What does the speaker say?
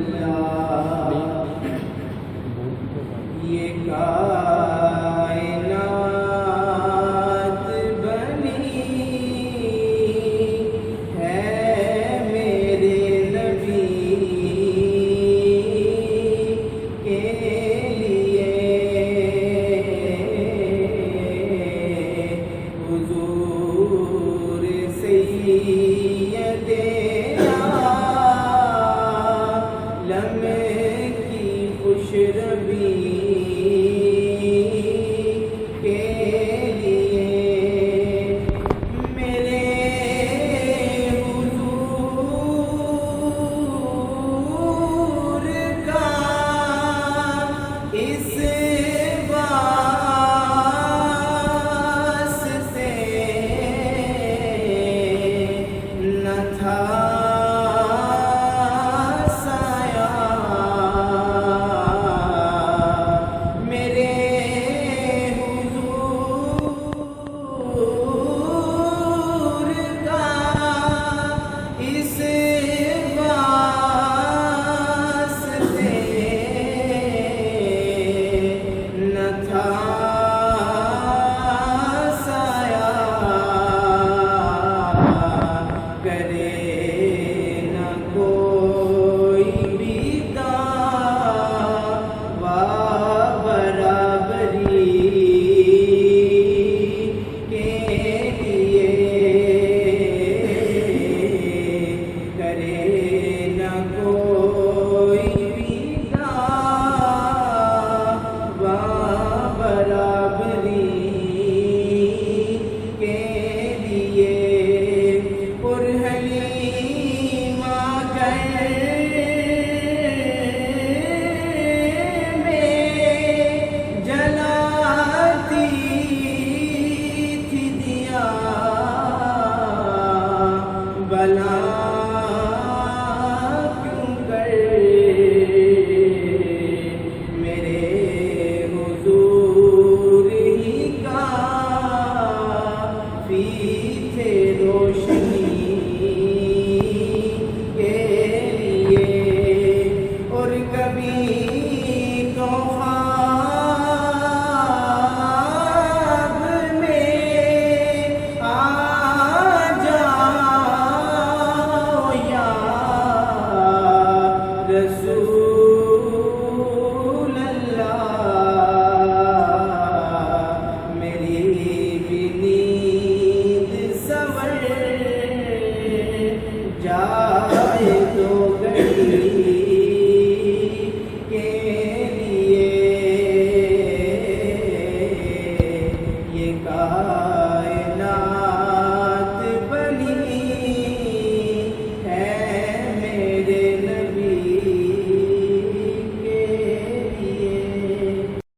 اللہ یہ کائنات بنی ہے میرے نبی کے لیے حضور سیدنا کی خوش ربی کے لیے میرے حضور کا اس واسطے نہ تھا بلا کیوں کر میرے حضور ہی کافی تھے روشنی کے لیے اور کبھی تو رسول اللہ میری بھی نیند سنور جائے تو گھڑی کے لیے یہ کہا